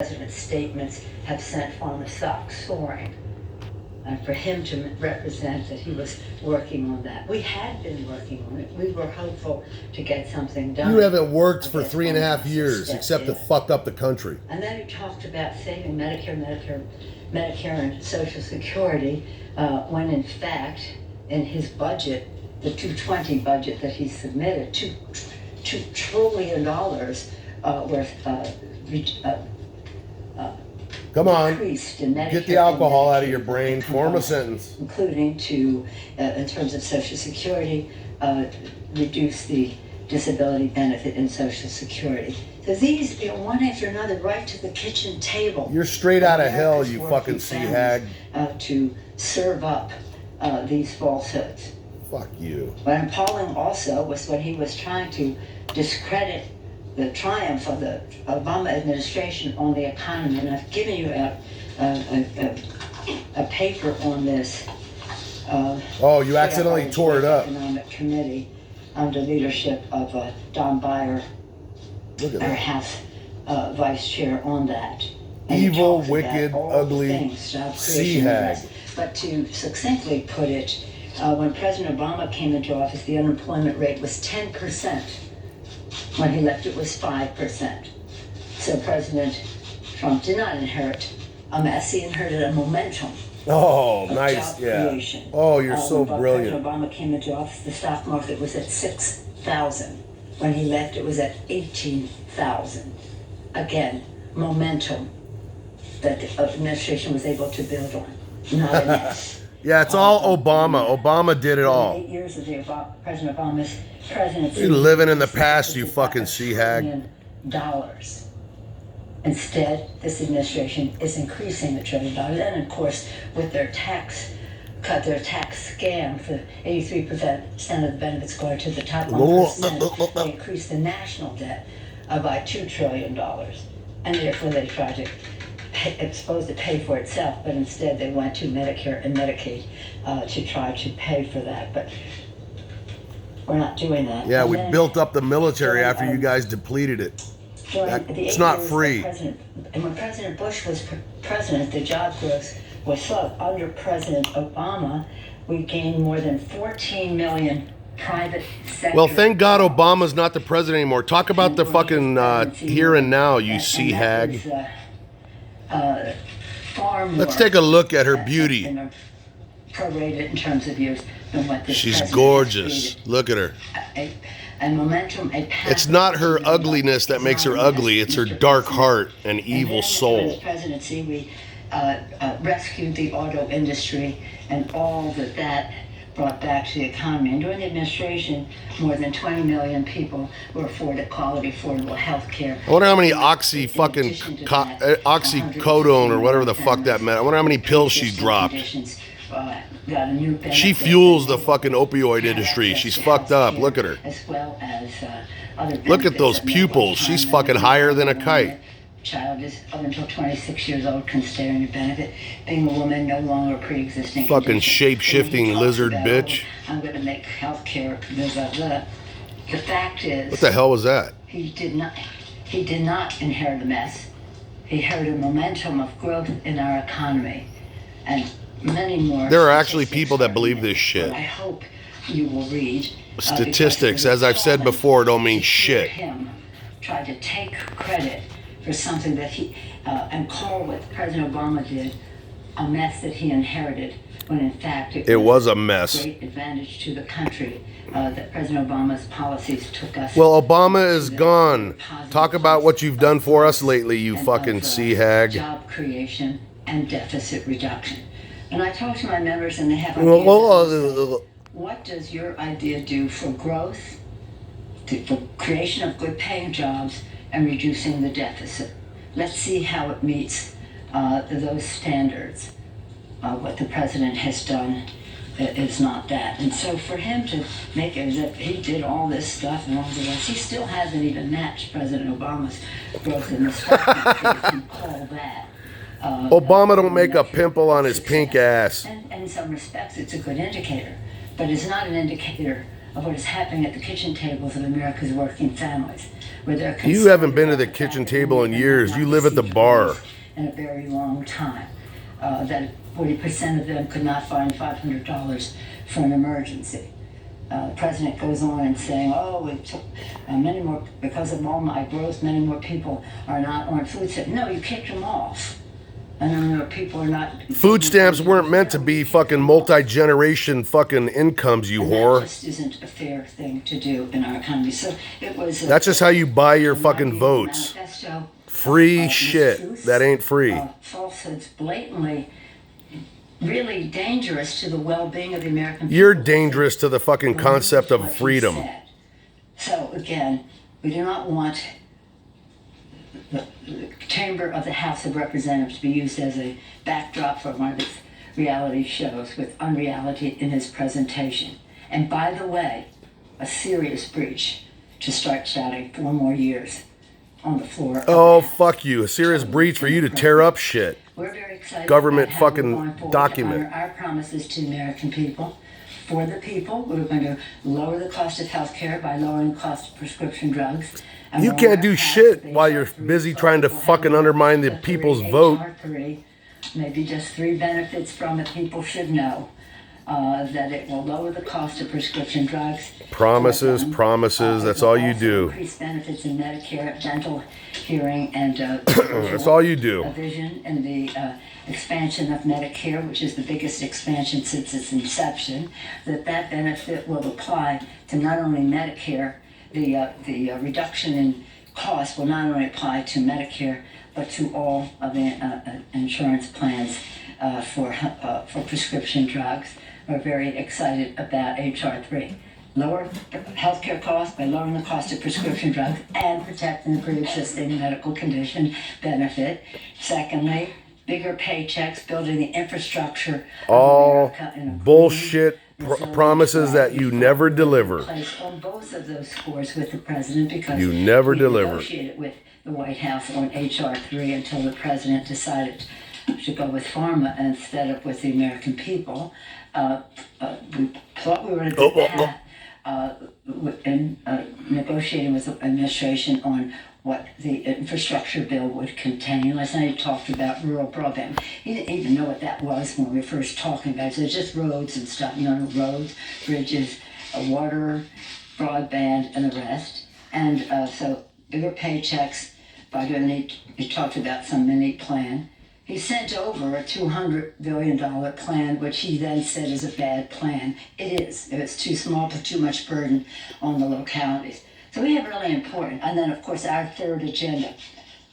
president's statements have sent farmer stocks soaring. And for him to represent that he was working on that. We had been working on it. We were hopeful to get something done. You haven't worked for 3.5 years except to fuck up the country. And then he talked about saving Medicare and Social Security, when in fact, in his budget, the 220 budget that he submitted, $2 trillion worth Come on, increased in Medicare, get the alcohol out of your brain, form a sentence. Including to, in terms of Social Security, reduce the disability benefit in Social Security. So these, one after another, right to the kitchen table. You're straight out of hell, America's you working fucking sea families, hag. To serve up these falsehoods. Fuck you. But appalling also was when he was trying to discredit the triumph of the Obama administration on the economy. And I've given you a paper on this. Oh, you accidentally tore it up. Economic Committee under leadership of Don Beyer, Look at our that. House Vice Chair on that. And Evil, it talks wicked, about all the ugly things, job sea creation and hag. rest. But to succinctly put it, when President Obama came into office, the unemployment rate was 10%. When he left, it was 5%. So President Trump did not inherit a mess. He inherited a momentum Oh, of nice, job yeah. creation. Oh, you're so When brilliant. President Obama came into office, the stock market was at 6,000. When he left, it was at 18,000. Again, momentum that the administration was able to build on, not a mess. Yeah, it's all Obama. Obama did it all. 8 years of President Obama's presidency. You're living in the past, you fucking sea hag. $1 trillion. Instead, this administration is increasing $1 trillion. And of course, with their tax scam for 83% of the benefits going to the top 1%, they increased the national debt by $2 trillion. And therefore, they tried to supposed to pay for itself, but instead they went to Medicare and Medicaid to try to pay for that. But we're not doing that. Yeah, And we then built up the military during, after you guys depleted it. during the It's 8 not years free. And when President Bush was president, the job growth was slow. Under President Obama, we gained more than 14 million private sector. Well, thank God Obama's not the president anymore. Talk about the fucking here and now, you sea hag. Far more Let's take a look at her beauty. prorated in terms of years than what this She's president has gorgeous. created. Look at her. And momentum, It's not her ugliness that makes her ugly. It's her dark heart and evil soul. During the presidency, we rescued the auto industry and all that brought back to the economy. And during the administration, more than 20 million people were afforded quality, affordable health care. I wonder how many oxycodone or whatever the fuck that meant. I wonder how many pills she dropped. She fuels the fucking opioid industry. She's fucked up. Look at her. As well as other Look at those benefits pupils. She's fucking higher than a kite. Child is up until 26 years old can stay on your benefit. Being a woman, no longer pre-existing. Fucking condition. shape-shifting When he lizard talks about, bitch. I'm going to make health care blah, blah, blah. The fact is, What the hell was that? he did not inherit a mess. He inherited a momentum of growth in our economy, and many more. There are actually statistics people that are believe in it. this shit. I hope you will read. Statistics, as I've said before, don't mean shit. Him tried to take credit for something that he and call what President Obama did a mess that he inherited, when in fact It was a mess. great advantage to the country that President Obama's policies took us. Well, Obama is gone. Talk about what you've done for us lately, you and fucking of, sea hag. Job creation and deficit reduction. And I talk to my members and they have what does your idea do for growth, for creation of good paying jobs, and reducing the deficit? Let's see how it meets those standards. What the president has done is not that. And so for him to make it as if he did all this stuff and all the rest, he still hasn't even matched President Obama's growth in the stock market, if you call that. Obama don't make a pimple on his pink ass. And in some respects, it's a good indicator, but it's not an indicator of what is happening at the kitchen tables of America's working families. where they're You haven't been to the concerned about kitchen fact that table in women years. have You not live at the received a bar. raise in a very long time. That 40% of them could not find $500 for an emergency. The president goes on and saying, oh, it took many more, because of all my growth, many more people are not on food stamps. No, you kicked them off. And then there are people are not. Food stamps weren't meant to be fucking multi-generation fucking incomes, you and whore. that just isn't a fair thing to do in our economy. So it was. That's just how you buy your fucking votes. Manifesto, Free shit. mistruths, That ain't free. Falsehoods, blatantly, really dangerous to the well-being of the American people. You're dangerous to the fucking concept What of he freedom. said. So again, we do not want the chamber of the House of Representatives to be used as a backdrop for one of his reality shows with unreality in his presentation. And by the way, a serious breach to start shouting 4 more years on the floor. Oh, fuck you. A serious breach for you to tear up shit. We're very excited Government about how we're fucking going forward document. to honor our promises to the American people. For the people, we're going to lower the cost of health care by lowering the cost of prescription drugs. And You we're can't on do our path shit to while you're HR3, busy so trying to people have fucking undermine the people's vote. HR3, maybe just 3 benefits from it people should know. That it will lower the cost of prescription drugs. Promises, for them. promises, It that's will all you also do. Increase benefits in Medicare, dental, hearing, and That's all you do. a vision in the expansion of Medicare, which is the biggest expansion since its inception, that benefit will apply to not only Medicare, the reduction in cost will not only apply to Medicare, but to all of the insurance plans for prescription drugs. We're very excited about HR3. Lower healthcare costs by lowering the cost of prescription drugs and protecting the pre-existing medical condition benefit. Secondly, bigger paychecks, building the infrastructure of All America in a bullshit resilient promises way. that you never deliver. Place on both of those scores with the president because You never we deliver. negotiated with the White House on HR3 until the president decided to go with pharma instead of with the American people. We thought we were in a good path in negotiating with the administration on what the infrastructure bill would contain. Last night he talked about rural broadband. He didn't even know what that was when we were first talking about it. So it's just roads and stuff, roads, bridges, water, broadband, and the rest. And so bigger paychecks by doing, he talked about some mini plan. He sent over a $200 billion plan, which he then said is a bad plan. It is. It's too small, put too much burden on the localities. So we have really important, and then of course our third agenda,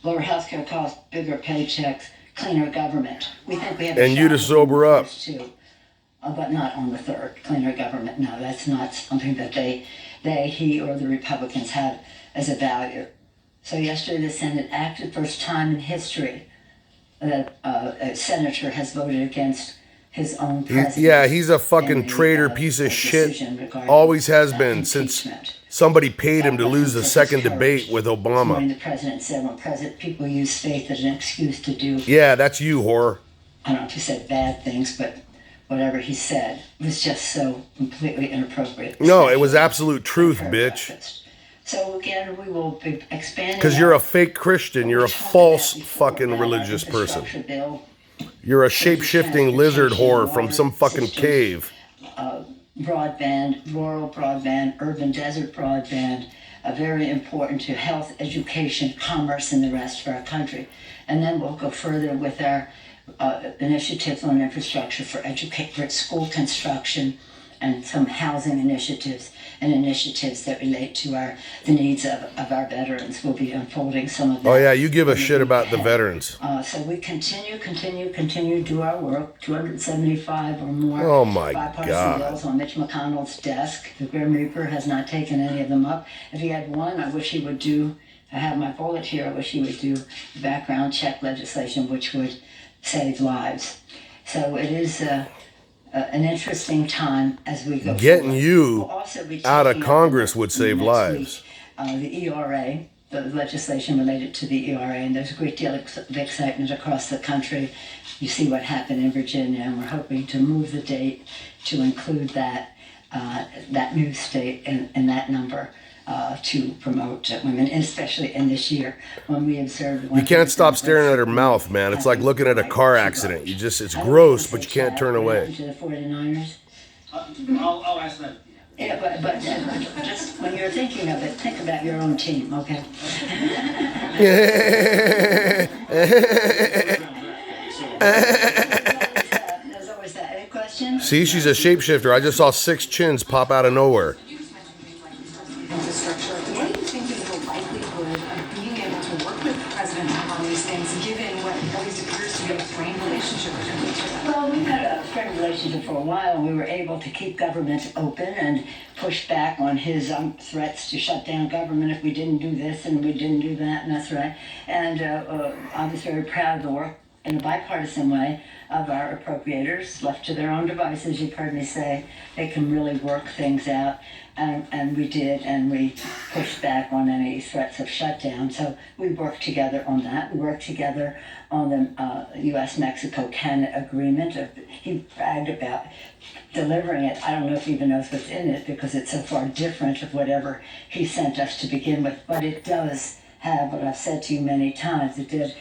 lower healthcare costs, bigger paychecks, cleaner government. We think we have. And you to sober up. Too, but not on the third, cleaner government. No, that's not something that he or the Republicans have as a value. So yesterday the Senate acted first time in history that a senator has voted against his own president. Yeah, he's a fucking traitor piece of shit. Always has been since somebody paid him to lose the second debate with Obama. The president said when people use faith as an excuse to do. Yeah, that's you, whore. I don't know if he said bad things, but whatever he said was just so completely inappropriate. No, it was absolute truth, bitch. So again, we will be expanding. Because you're a fake Christian. You're a false fucking religious person. You're a shape-shifting lizard whore from some fucking cave. Broadband, rural broadband, urban desert broadband, very important to health, education, commerce, and the rest of our country. And then we'll go further with our initiatives on infrastructure for school construction and some housing initiatives and initiatives that relate to the needs of our veterans. We'll be unfolding some of that. Oh yeah, you give a shit about the veterans. So we continue to do our work. 275 or more Oh my bipartisan God. bills on Mitch McConnell's desk. The Grim Reaper has not taken any of them up. If he had one, I wish he would do, I have my bullet here, I wish he would do background check legislation which would save lives. So it is an interesting time as we go Getting forward. you We'll also be out of taking up Congress would save next lives. week, the ERA, the legislation related to the ERA, and there's a great deal of excitement across the country. You see what happened in Virginia, and we're hoping to move the date to include that new state in that number to promote women, and especially in this year when we observed. You can't stop staring at her mouth, man. It's like looking at a car accident. It's gross, but you can't turn away. To the 49ers. I'll ask that. Yeah, but just when you're thinking of it, think about your own team, okay? There's always that. Any questions? See, she's a shapeshifter. I just saw 6 chins pop out of nowhere. Infrastructure. What do you think is the likelihood of being able to work with the president on these things, given what at least appears to be a strained relationship between the two of them? Well, we've had a friend relationship for a while. We were able to keep government open and push back on his threats to shut down government if we didn't do this and we didn't do that, and that's right. And I was very proud of the work in a bipartisan way of our appropriators, left to their own devices. You've heard me say they can really work things out, and we did, and we pushed back on any threats of shutdown. So we worked together on that. We worked together on the U.S.-Mexico-Canada agreement. He bragged about delivering it. I don't know if he even knows what's in it because it's so far different of whatever he sent us to begin with, but it does have what I've said to you many times. It does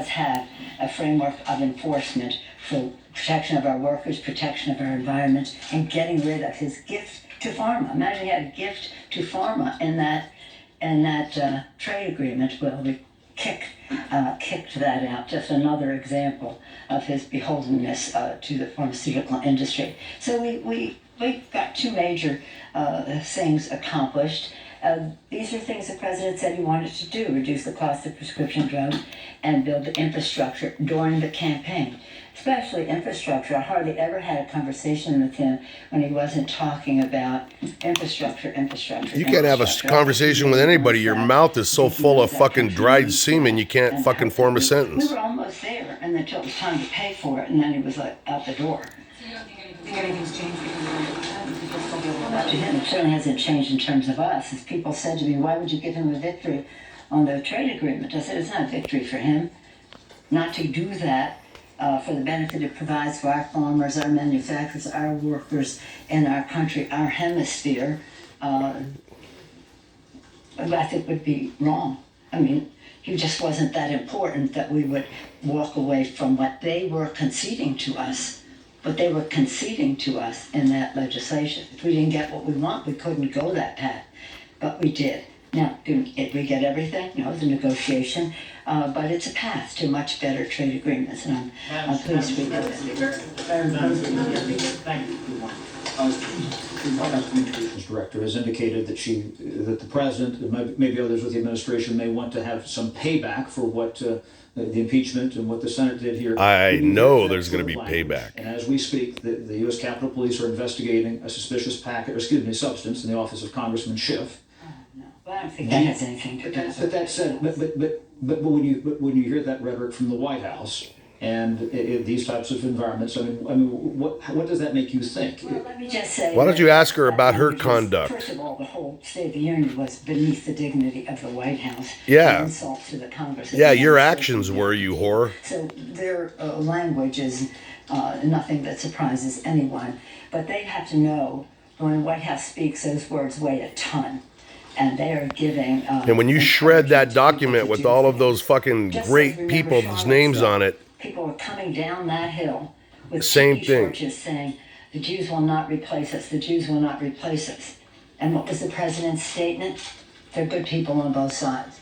have a framework of enforcement for protection of our workers, protection of our environment, and getting rid of his gift to pharma. Imagine he had a gift to pharma in that trade agreement. Well, we kicked that out. Just another example of his beholdenness to the pharmaceutical industry. So we got 2 major things accomplished. These are things the president said he wanted to do: reduce the cost of prescription drugs and build the infrastructure during the campaign. Especially infrastructure. I hardly ever had a conversation with him when he wasn't talking about infrastructure. You can't have a conversation with anybody. Your mouth is so full of fucking dried semen, you can't fucking form a sentence. We were almost there, and then until it was time to pay for it, and then he was like out the door. So you don't think anything's changed because of that? People still deal with Well, to him, it certainly hasn't changed in terms of us. As people said to me, why would you give him a victory on the trade agreement? I said, it's not a victory for him not to do that for the benefit it provides for our farmers, our manufacturers, our workers in our country, our hemisphere. I think would be wrong. I mean, he just wasn't that important that we would walk away from what they were conceding to us. But they were conceding to us in that legislation. If we didn't get what we want, we couldn't go that path. But we did. Now, did we get everything? No, it was a negotiation. But it's a path to much better trade agreements, and I'm pleased we did it. Thank you. The White House Communications Director has indicated that the president and maybe others with the administration may want to have some payback for what the impeachment and what the Senate did here. I know there's going to be payback. And as we speak, the U.S. Capitol Police are investigating a suspicious substance in the office of Congressman Schiff. No, but I don't think that has anything to do with it. But that said, but when you hear that rhetoric from the White House and these types of environments, I mean, what does that make you think? Well, let me just say. Why don't you ask her about her conduct? First of all, the whole State of the Union was beneath the dignity of the White House. Yeah. An insult to the Congress. Yeah, your actions were, you whore. So their language is nothing that surprises anyone. But they have to know when the White House speaks, those words weigh a ton. And they are giving. And when you shred that document with all of those fucking great people's names on it, people were coming down that hill with same thing, just saying, "The Jews will not replace us. The Jews will not replace us." And what was the president's statement? They're good people on both sides.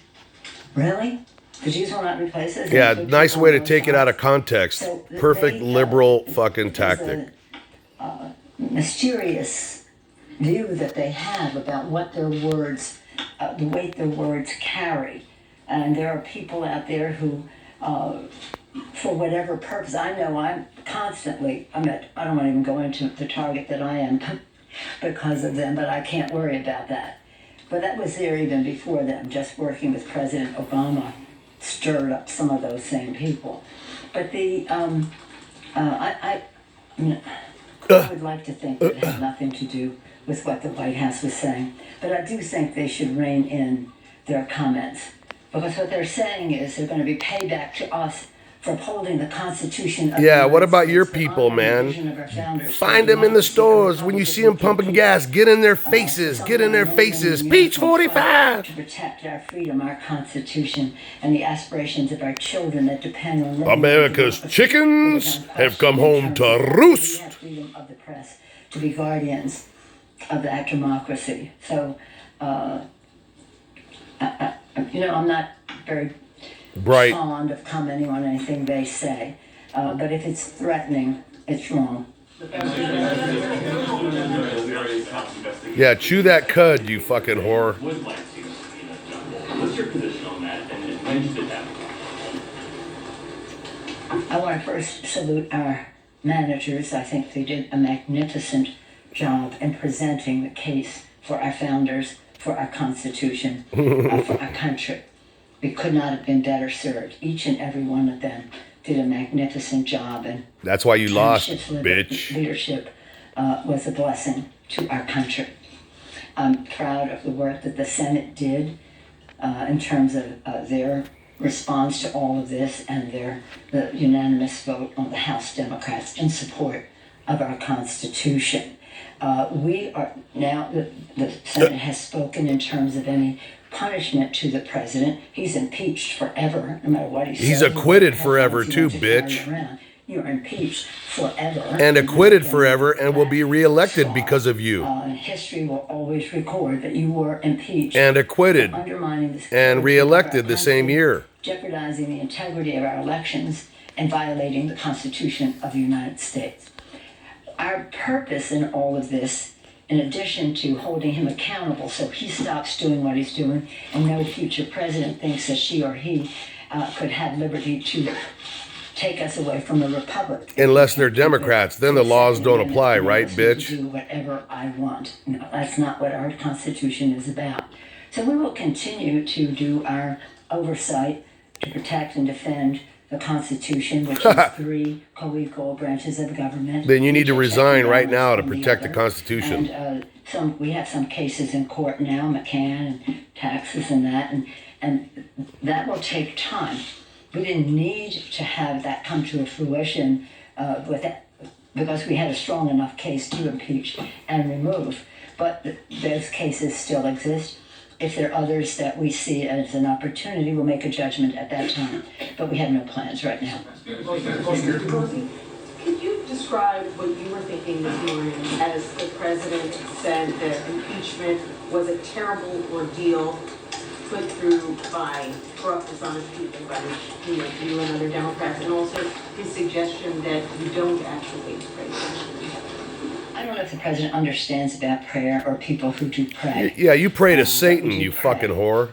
Really? The Jews will not replace us? yeah, nice way to take it out of context. So Perfect liberal fucking tactic. A mysterious view that they have about what their words, the weight their words carry. And there are people out there who, for whatever purpose, I know I don't want to even go into the target that I am because of them, but I can't worry about that. But that was there even before them. Just working with President Obama stirred up some of those same people. But I would like to think that it had nothing to do with what the White House was saying. But I do think they should rein in their comments. Because what they're saying is they're going to be payback to us for upholding the Constitution of Yeah, the what United about your States, the people, honor and man? vision of our founders, Find the them in the democracy of stores our when you republic see them of pumping people. gas. Get in their faces. Get in their faces. Peach 45. To protect our freedom, our Constitution, and the aspirations of our children that depend on living America's in a democracy chickens that is have come home to unquestioned in terms of roost. we have freedom of the press to be guardians of that democracy. So, I'm not very Bright. fond of commenting on anything they say, but if it's threatening, it's wrong. Yeah, chew that cud, you fucking whore. What's your position on that, and when did it happen? I want to first salute our managers. I think they did a magnificent job in presenting the case for our founders, for our Constitution, for our country. We could not have been better served. Each and every one of them did a magnificent job, and That's why you lost, Township's bitch. leadership was a blessing to our country. I'm proud of the work that the Senate did in terms of their response to all of this and the unanimous vote on the House Democrats in support of our Constitution. We are now, the Senate has spoken in terms of any punishment to the president. He's impeached forever, no matter what he says. He's acquitted forever too, bitch. You're impeached forever. And acquitted forever and will be reelected because of you. History will always record that you were impeached. And acquitted. Undermining the And reelected the same year. Jeopardizing the integrity of our elections and violating the Constitution of the United States. Our purpose in all of this, in addition to holding him accountable so he stops doing what he's doing and no future president thinks that she or he could have liberty to take us away from the republic. Unless they're Democrats, then the laws don't apply, right, bitch? To do whatever I want. No, that's not what our Constitution is about. So we will continue to do our oversight to protect and defend the Constitution, which is three co-equal branches of government. Then you need to Each resign checks right and now to balances on protect the other. Constitution. And we have some cases in court now, McCann and taxes and that, and that will take time. We didn't need to have that come to a fruition because we had a strong enough case to impeach and remove. But those cases still exist. If there are others that we see as an opportunity, we'll make a judgment at that time. But we have no plans right now. Could you describe what you were thinking this morning as the president said that impeachment was a terrible ordeal put through by corrupt, dishonest people, by you and other Democrats, and also his suggestion that you don't actually pray? I don't know if the president understands about prayer or people who do pray. Yeah, you pray to But Satan, we do you pray. fucking whore.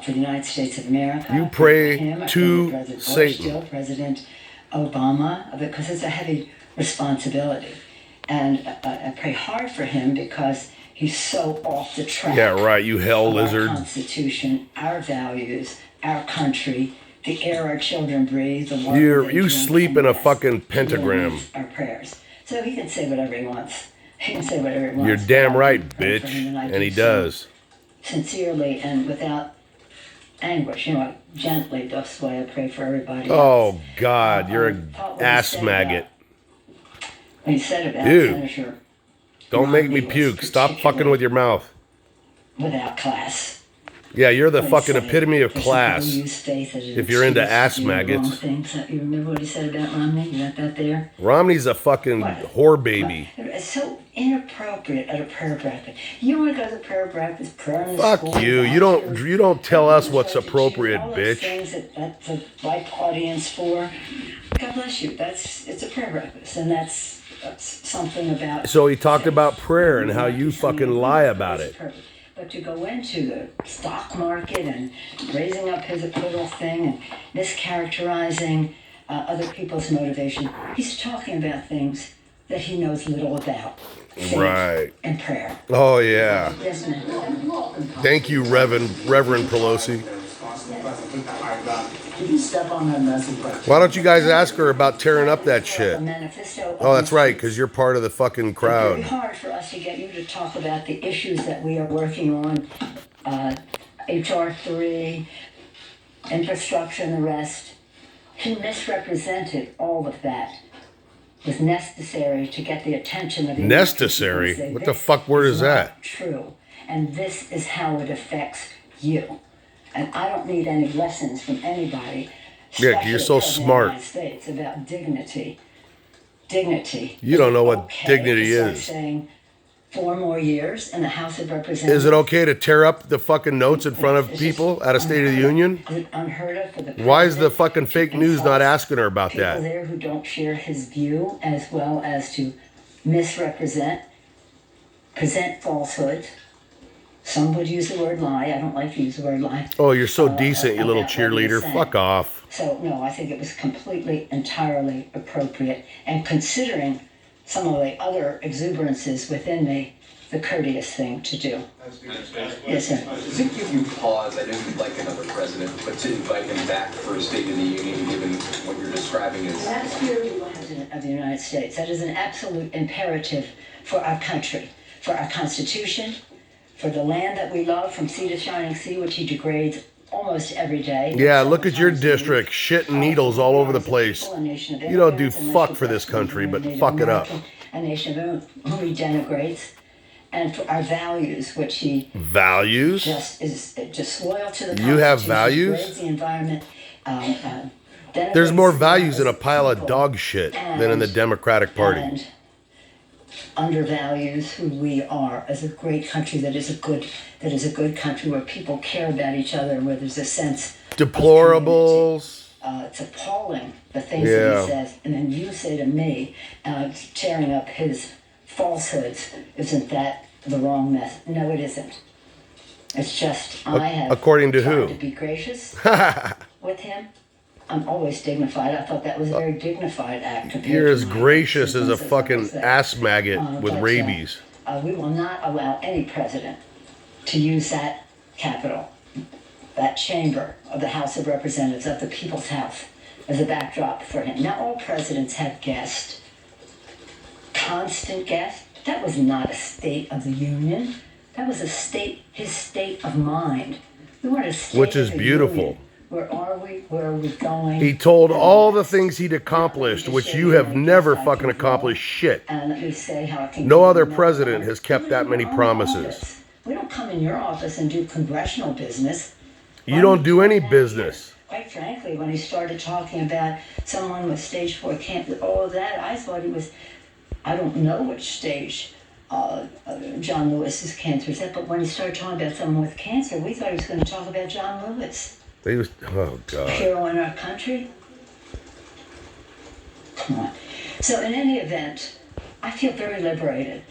For the United States of America. You I pray for him, I to for President Bush, Satan. still President Obama, because it's a heavy responsibility. And I pray hard for him because he's so off the track. Yeah, right, you hell of lizard. Our Constitution, our values, our country, the air our children breathe, the water they You drink, sleep and in a yes, fucking he pentagram. needs our prayers. So he can say whatever he wants. He can say whatever he wants. You're damn but I right, pray for bitch. him, I And he do so does. sincerely and without anguish, gently. That's why I pray for everybody. Oh, God, you're an What he ass said maggot. When he said about Dude, Senator Don't make me Romney was puke. Stop fucking particularly with your mouth. without class. Yeah, you're the What he fucking said, epitome of there's some people class. who use faith as an If you're into excuse to ass do the wrong maggots. things. You remember what he said about Romney? You got that there? Romney's a fucking What? whore baby. It's so inappropriate at a prayer breakfast. You want to go to the prayer breakfast, prayer in the Fuck school, you. You don't tell us what's appropriate, all those bitch. things that's the right audience for. God bless you. It's a prayer breakfast, and that's something about. So he talked about prayer and how you fucking lie about it. But to go into the stock market and raising up his acquittal thing and mischaracterizing other people's motivation, he's talking about things that he knows little about. Faith Right. and prayer. Oh, yeah. Isn't it? Thank you, Reverend Pelosi. Can you step on that message? Why don't you guys ask her about tearing up that shit? A manifesto of Oh, that's right, mistakes. because you're part of the fucking It's very crowd. hard for us to get you to talk about the issues that we are working on, HR 3, infrastructure and the rest. He misrepresented all of that. Was necessary to get the attention of the Necessary? American people. What the This fuck word is not that? True, and this is how it affects you. And I don't need any lessons from anybody. Yeah, you're so especially the President of the smart. United States about dignity. Dignity. You don't know what Okay, dignity to start is. Saying 4 more years in the House of Representatives. Is it okay to tear up the fucking notes in front of people at a State of the Union? Is it unheard of for the Why is the president fucking to fake news not insult asking her about people that? there who don't share his view, as well as to misrepresent, present falsehoods? Some would use the word lie. I don't like to use the word lie. Oh, you're so decent, you little about what he was cheerleader. saying. Fuck off. So, no, I think it was completely, entirely appropriate. And considering some of the other exuberances within me, the courteous thing to do. Yes, sir. Does it give you pause? I know you'd like another president, but to invite him back for a State of the Union, given what you're describing as... That is clearly the President of the United States. That is an absolute imperative for our country, for our Constitution, for the land that we love from sea to shining sea, which he degrades almost every day. Yeah, look at your district. Shit and needles all over the place. You don't do fuck for this country, but fuck it up. A nation whom he denigrates, and for our values, which he Values? just is just loyal to the You have Constitution, values? degrades the environment. There's more denigrates values in a the pile of people, dog shit than in the Democratic Party. and undervalues who we are as a great country that is a good country where people care about each other and where there's a sense of community. Deplorables. It's appalling, the things Yeah. that he says, and then you say to me, tearing up his falsehoods, isn't that the wrong method? No, it isn't. It's just I have According to tried who? to be gracious with him. I'm always dignified. I thought that was a very dignified act. compared You're to as my gracious as a sequences, I fucking will say. ass maggot with But, rabies. we will not allow any president to use that Capitol, that chamber of the House of Representatives, of the People's House, as a backdrop for him. Now, all presidents have guests, constant guests. That was not a State of the Union. That was his state of mind. We weren't a State Which is of the beautiful. Union. Where are we? Where are we going? He told all the things he'd accomplished, which you have never fucking accomplished shit. And let me say how it can No be other now. president has kept that many We're in our promises. office. We don't come in your office and do congressional business. You don't do any business. Quite frankly, when he started talking about someone with stage 4 cancer, all of that, I thought he was, I don't know which stage John Lewis's cancer is at, but when he started talking about someone with cancer, we thought he was going to talk about John Lewis. They was, oh god. Hero in our country? Come on. So in any event, I feel very liberated.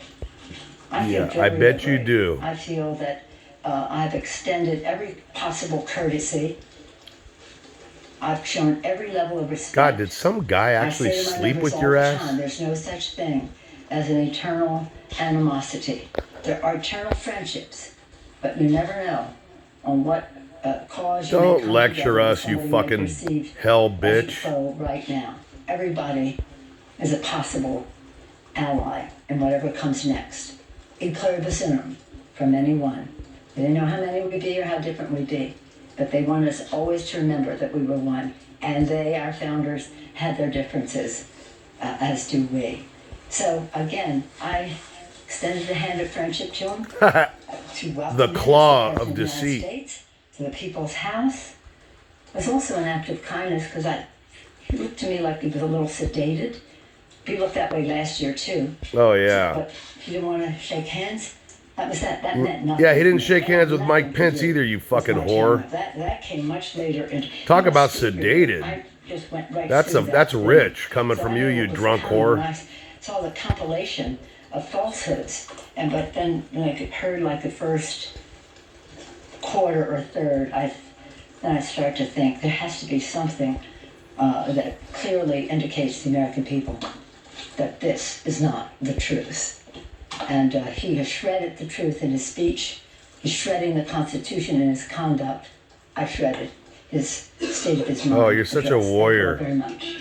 Yeah, I bet you do. I feel that I've extended every possible courtesy. I've shown every level of respect. God, did some guy I actually say to my sleep members with all your the ass? time, there's no such thing as an eternal animosity. There are eternal friendships, but you never know on what cause you may Don't come lecture together with us, you somebody may fucking perceive hell as a bitch. foe right now. Everybody is a possible ally in whatever comes next. E pluribus unum, from any one. They didn't know how many we'd be or how different we'd be, but they wanted us always to remember that we were one. And they, our founders, had their differences, as do we. So again, I extended a hand of friendship to him. To welcome The him as claw the of President the deceit. United States, to the People's House. It was also an act of kindness because he looked to me like he was a little sedated. He looked that way last year too. Oh yeah. But he didn't want to shake hands. That meant nothing. Yeah, he didn't shake hands with That had Mike nothing to Pence do either, you with fucking my whore. talent. That came much later. Talk He about was secret. sedated. I just went right That's through that that's thing. rich coming So from I you, knew you it was drunk coming whore. when I saw the compilation of falsehoods, but then when I heard like the first quarter or third, then I started to think there has to be something that clearly indicates to the American people that this is not the truth. And he has shredded the truth in his speech. He's shredding the Constitution in his conduct. I shredded his state of his mind. Oh, you're such a address. Thank you all warrior. very much.